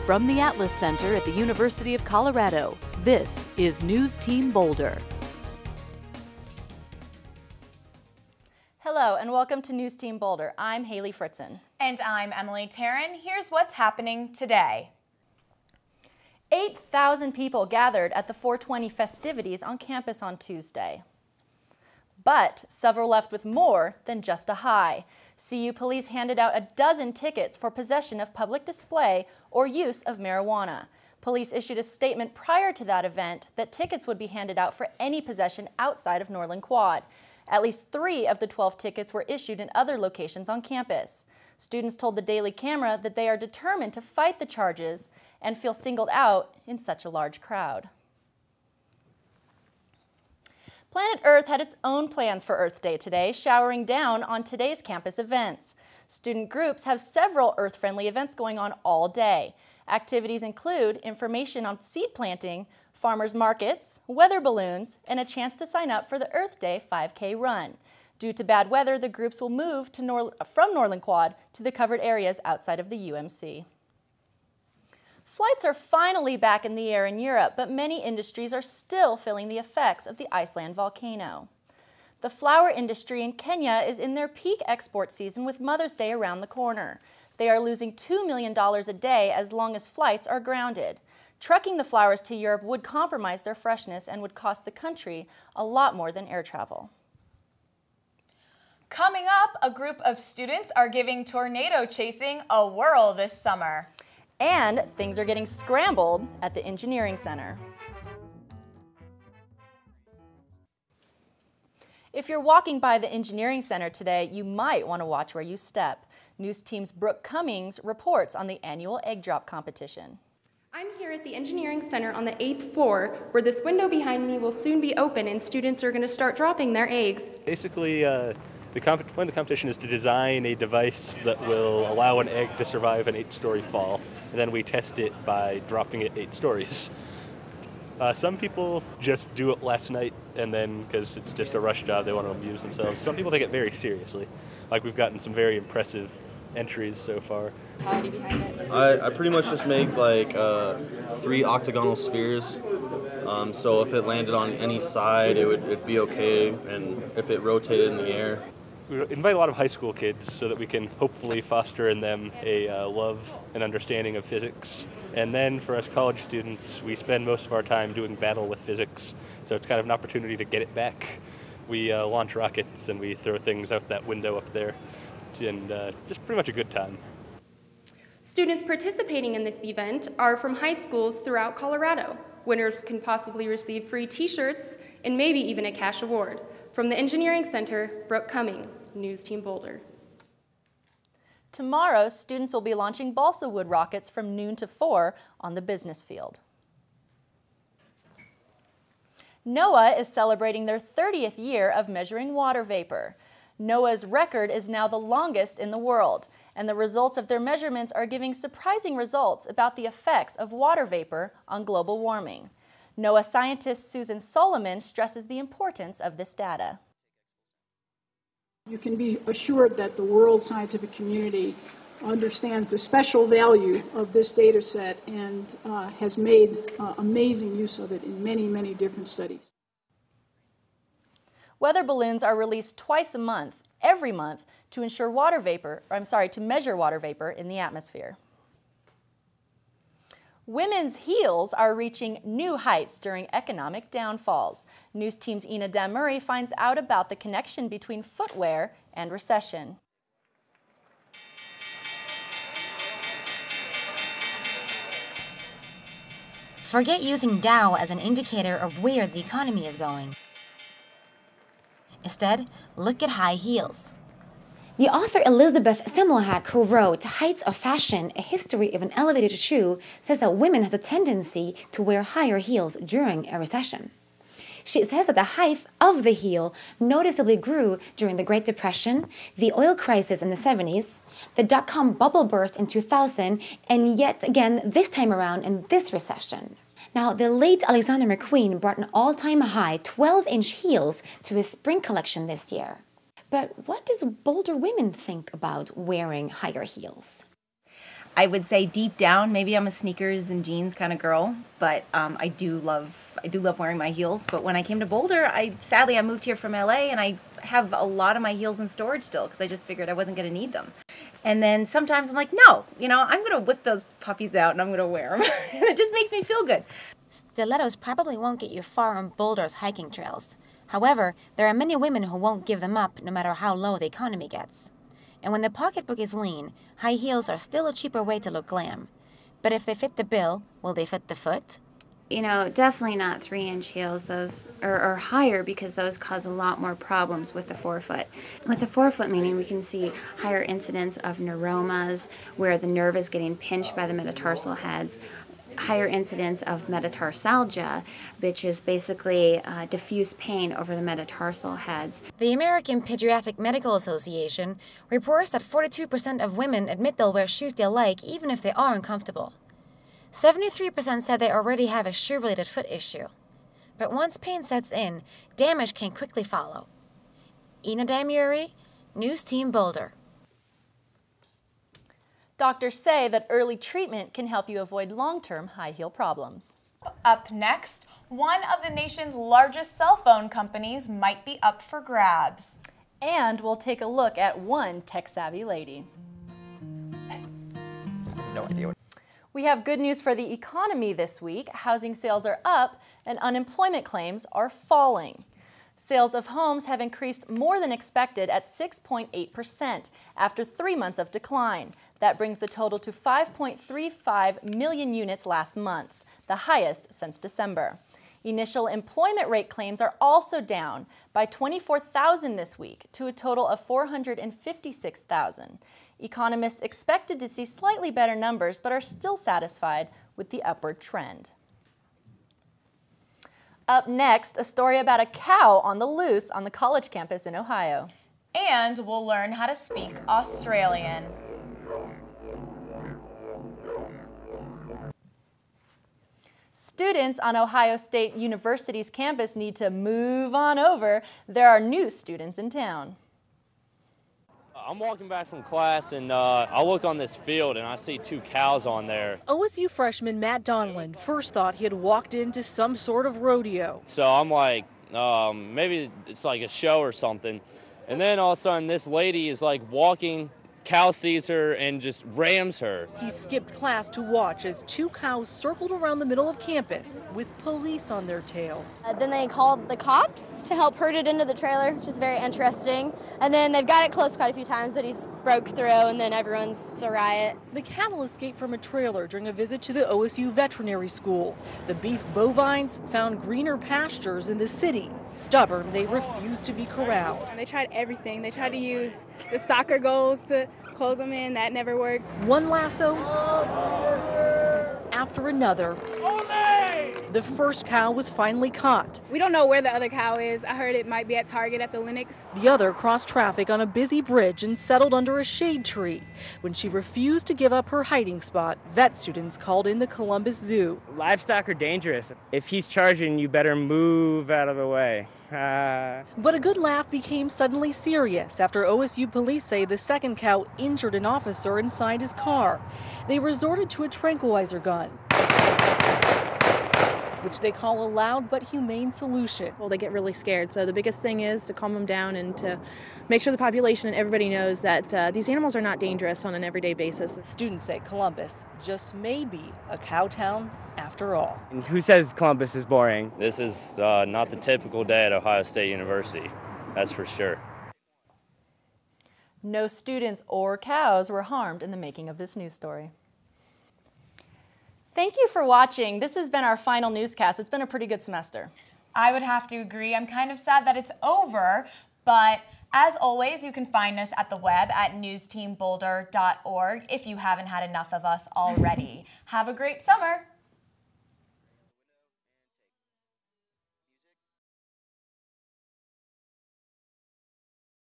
From the Atlas Center at the University of Colorado, this is NewsTeam Boulder. Hello and welcome to NewsTeam Boulder. I'm Haley Fritzen. And I'm Emily Taryn. Here's what's happening today. 8,000 people gathered at the 420 festivities on campus on Tuesday. But several left with more than just a high. CU police handed out a dozen tickets for possession of public display or use of marijuana. Police issued a statement prior to that event that tickets would be handed out for any possession outside of Norland Quad. At least 3 of the 12 tickets were issued in other locations on campus. Students told the Daily Camera that they are determined to fight the charges and feel singled out in such a large crowd. Planet Earth had its own plans for Earth Day today, showering down on today's campus events. Student groups have several Earth-friendly events going on all day. Activities include information on seed planting, farmers markets, weather balloons, and a chance to sign up for the Earth Day 5K run. Due to bad weather, the groups will move from Norland Quad to the covered areas outside of the UMC. Flights are finally back in the air in Europe, but many industries are still feeling the effects of the Iceland volcano. The flower industry in Kenya is in their peak export season with Mother's Day around the corner. They are losing $2 million a day as long as flights are grounded. Trucking the flowers to Europe would compromise their freshness and would cost the country a lot more than air travel. Coming up, a group of students are giving tornado chasing a whirl this summer. And things are getting scrambled at the Engineering Center. If you're walking by the Engineering Center today, you might want to watch where you step. NewsTeam's Brooke Cummings reports on the annual egg drop competition. I'm here at the Engineering Center on the 8th floor, where this window behind me will soon be open and students are going to start dropping their eggs. Basically, the point of the competition is to design a device that will allow an egg to survive an 8-story fall, and then we test it by dropping it 8 stories. Some people just do it last night, and then, because it's just a rush job, they want to amuse themselves. Some people take it very seriously. Like, we've gotten some very impressive entries so far. I pretty much just make like 3 octagonal spheres. So if it landed on any side, it'd be okay, and if it rotated in the air. We invite a lot of high school kids so that we can hopefully foster in them a love and understanding of physics. And then for us college students, we spend most of our time doing battle with physics, so it's kind of an opportunity to get it back. We launch rockets and we throw things out that window up there, and it's just pretty much a good time. Students participating in this event are from high schools throughout Colorado. Winners can possibly receive free t-shirts and maybe even a cash award. From the Engineering Center, Brooke Cummings, NewsTeam Boulder. Tomorrow, students will be launching balsa wood rockets from noon to 4 on the business field. NOAA is celebrating their 30th year of measuring water vapor. NOAA's record is now the longest in the world, and the results of their measurements are giving surprising results about the effects of water vapor on global warming. NOAA scientist Susan Solomon stresses the importance of this data. You can be assured that the world scientific community understands the special value of this data set and has made amazing use of it in many, many different studies. Weather balloons are released twice a month, every month, to measure water vapor in the atmosphere. Women's heels are reaching new heights during economic downfalls. NewsTeam's Ina Dan-Murray finds out about the connection between footwear and recession. Forget using Dow as an indicator of where the economy is going. Instead, look at high heels. The author Elizabeth Semmelhack, who wrote Heights of Fashion, A History of an Elevated Shoe, says that women has a tendency to wear higher heels during a recession. She says that the height of the heel noticeably grew during the Great Depression, the oil crisis in the 70s, the dot-com bubble burst in 2000, and yet again this time around in this recession. Now, the late Alexander McQueen brought an all-time high 12-inch heels to his spring collection this year. But what does Boulder women think about wearing higher heels? I would say deep down, maybe I'm a sneakers and jeans kind of girl, but I do love wearing my heels. But when I came to Boulder, sadly I moved here from LA, and I have a lot of my heels in storage still because I just figured I wasn't going to need them. And then sometimes I'm like, no, I'm going to whip those puppies out and I'm going to wear them. And it just makes me feel good. Stilettos probably won't get you far on Boulder's hiking trails. However, there are many women who won't give them up no matter how low the economy gets. And when the pocketbook is lean, high heels are still a cheaper way to look glam. But if they fit the bill, will they fit the foot? Definitely not 3-inch heels. Those are higher because those cause a lot more problems with the forefoot. With the forefoot, meaning we can see higher incidence of neuromas, where the nerve is getting pinched by the metatarsal heads, higher incidence of metatarsalgia, which is basically diffuse pain over the metatarsal heads. The American Pediatric Medical Association reports that 42% of women admit they'll wear shoes they like even if they are uncomfortable. 73% said they already have a shoe-related foot issue. But once pain sets in, damage can quickly follow. Ina Damuri, NewsTeam Boulder. Doctors say that early treatment can help you avoid long-term high heel problems. Up next, one of the nation's largest cell phone companies might be up for grabs. And we'll take a look at one tech-savvy lady. No idea. We have good news for the economy this week. Housing sales are up and unemployment claims are falling. Sales of homes have increased more than expected at 6.8% after 3 months of decline. That brings the total to 5.35 million units last month, the highest since December. Initial employment rate claims are also down by 24,000 this week to a total of 456,000. Economists expected to see slightly better numbers but are still satisfied with the upward trend. Up next, a story about a cow on the loose on the college campus in Ohio. And we'll learn how to speak Australian. Students on Ohio State University's campus need to move on over. There are new students in town. I'm walking back from class and I look on this field and I see 2 cows on there. OSU freshman Matt Donlan first thought he had walked into some sort of rodeo. So I'm like, maybe it's like a show or something. And then all of a sudden this lady is like walking, cow sees her and just rams her. He skipped class to watch as 2 cows circled around the middle of campus with police on their tails. Then they called the cops to help herd it into the trailer, which is very interesting. And then they've got it close quite a few times, but he's broke through and then it's a riot. The cattle escaped from a trailer during a visit to the OSU Veterinary School. The beef bovines found greener pastures in the city. Stubborn, they refused to be corralled. They tried everything. They tried to use the soccer goals to close them in. That never worked. One lasso after another. The first cow was finally caught. We don't know where the other cow is. I heard it might be at Target at the Lenox. The other crossed traffic on a busy bridge and settled under a shade tree. When she refused to give up her hiding spot, vet students called in the Columbus Zoo. Livestock are dangerous. If he's charging, you better move out of the way. But a good laugh became suddenly serious after OSU police say the second cow injured an officer inside his car. They resorted to a tranquilizer gun, which they call a loud but humane solution. Well, they get really scared, so the biggest thing is to calm them down and to make sure the population and everybody knows that these animals are not dangerous on an everyday basis. Students say Columbus just may be a cow town after all. And who says Columbus is boring? This is not the typical day at Ohio State University, that's for sure. No students or cows were harmed in the making of this news story. Thank you for watching. This has been our final newscast. It's been a pretty good semester. I would have to agree. I'm kind of sad that it's over, but as always, you can find us at the web at newsteamboulder.org if you haven't had enough of us already. Have a great summer.